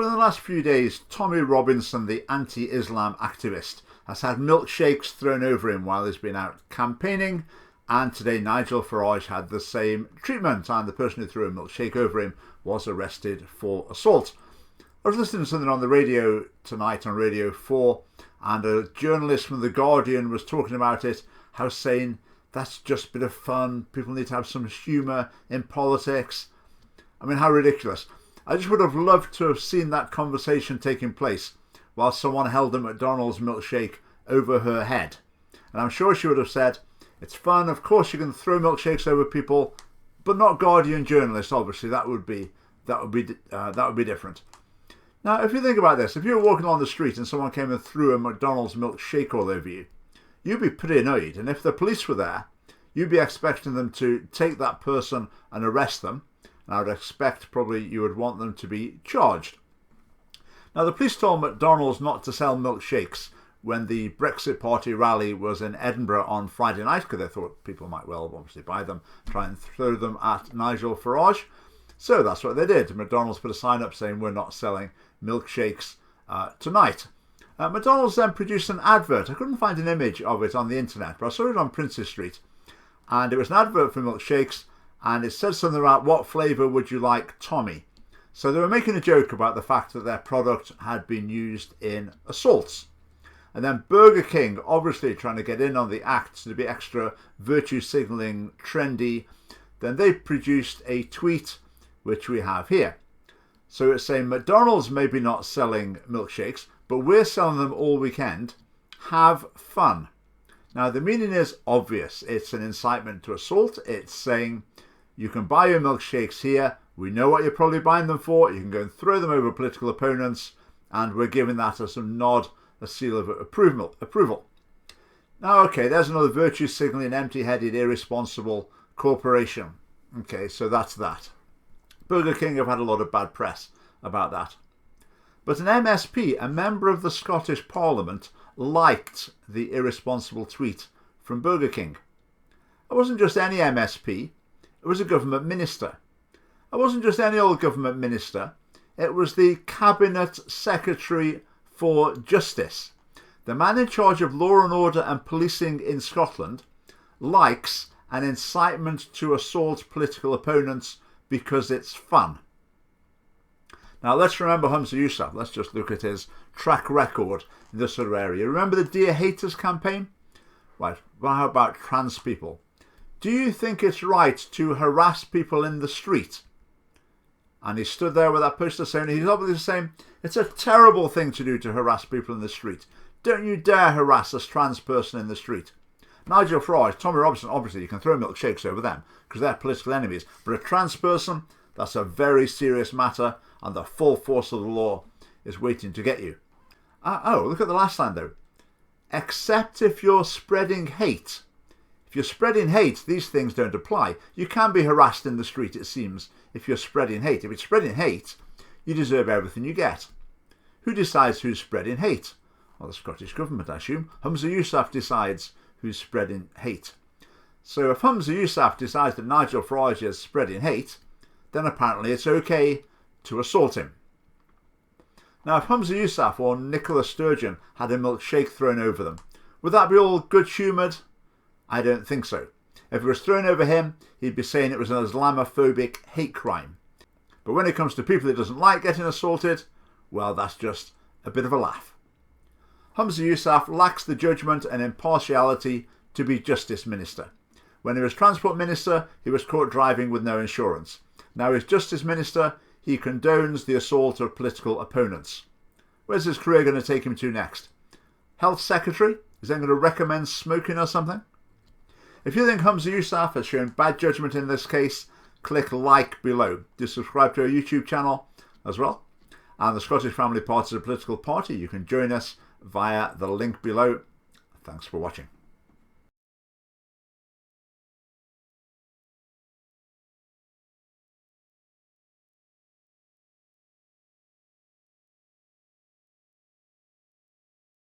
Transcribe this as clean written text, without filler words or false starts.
But in the last few days, Tommy Robinson, the anti-Islam activist, has had milkshakes thrown over him while he's been out campaigning, and today Nigel Farage had the same treatment, and the person who threw a milkshake over him was arrested for assault. I was listening to something on the radio tonight on Radio 4, and a journalist from The Guardian was talking about it, how saying that's just a bit of fun, people need to have some humour in politics. I mean, how ridiculous. I just would have loved to have seen that conversation taking place while someone held a McDonald's milkshake over her head. And I'm sure she would have said, it's fun, of course you can throw milkshakes over people, but not Guardian journalists, obviously. That would be different. Now, if you think about this, if you were walking along the street and someone came and threw a McDonald's milkshake all over you, you'd be pretty annoyed. And if the police were there, you'd be expecting them to take that person and arrest them. And I would expect probably you would want them to be charged. Now, the police told McDonald's not to sell milkshakes when the Brexit Party rally was in Edinburgh on Friday night, because they thought people might well obviously buy them, try and throw them at Nigel Farage. So that's what they did. McDonald's put a sign up saying we're not selling milkshakes tonight. McDonald's then produced an advert. I couldn't find an image of it on the internet, but I saw it on Princes Street. And it was an advert for milkshakes, and it said something about what flavour would you like, Tommy. So they were making a joke about the fact that their product had been used in assaults. And then Burger King, obviously trying to get in on the act to be extra virtue signalling trendy, then they produced a tweet which we have here. So it's saying McDonald's may be not selling milkshakes, but we're selling them all weekend. Have fun. Now the meaning is obvious. It's an incitement to assault. It's saying you can buy your milkshakes here. We know what you're probably buying them for. You can go and throw them over political opponents, and we're giving that as a nod, a seal of approval. Now, okay, there's another virtue signalling, empty-headed, irresponsible corporation. Okay, so that's that. Burger King have had a lot of bad press about that. But an MSP, a member of the Scottish Parliament, liked the irresponsible tweet from Burger King. It wasn't just any MSP, it was a government minister. It wasn't just any old government minister, it was the Cabinet Secretary for Justice. The man in charge of law and order and policing in Scotland likes an incitement to assault political opponents because it's fun. Now let's remember Humza Yousaf. Let's just look at his track record in this sort of area. Remember the Dear Haters campaign? Right, well, how about trans people? Do you think it's right to harass people in the street? And he stood there with that poster saying, he's obviously saying, it's a terrible thing to do to harass people in the street. Don't you dare harass a trans person in the street. Nigel Farage, Tommy Robinson, obviously you can throw milkshakes over them because they're political enemies. But a trans person, that's a very serious matter, and the full force of the law is waiting to get you. Oh, look at the last line though. Except if you're spreading hate. If you're spreading hate, these things don't apply. You can be harassed in the street, it seems, if you're spreading hate. If it's spreading hate, you deserve everything you get. Who decides who's spreading hate? Well, the Scottish Government, I assume. Humza Yousaf decides who's spreading hate. So if Humza Yousaf decides that Nigel Farage is spreading hate, then apparently it's okay to assault him. Now, if Humza Yousaf or Nicola Sturgeon had a milkshake thrown over them, would that be all good-humoured? I don't think so. If it was thrown over him, he'd be saying it was an Islamophobic hate crime. But when it comes to people he doesn't like getting assaulted, well, that's just a bit of a laugh. Humza Yousaf lacks the judgment and impartiality to be Justice Minister. When he was Transport Minister, he was caught driving with no insurance. Now as Justice Minister, he condones the assault of political opponents. Where's his career going to take him to next? Health Secretary? Is he going to recommend smoking or something? If you think Humza Yousaf has shown bad judgment in this case, click like below. Do subscribe to our YouTube channel as well. And the Scottish Family Party is a political party. You can join us via the link below. Thanks for watching.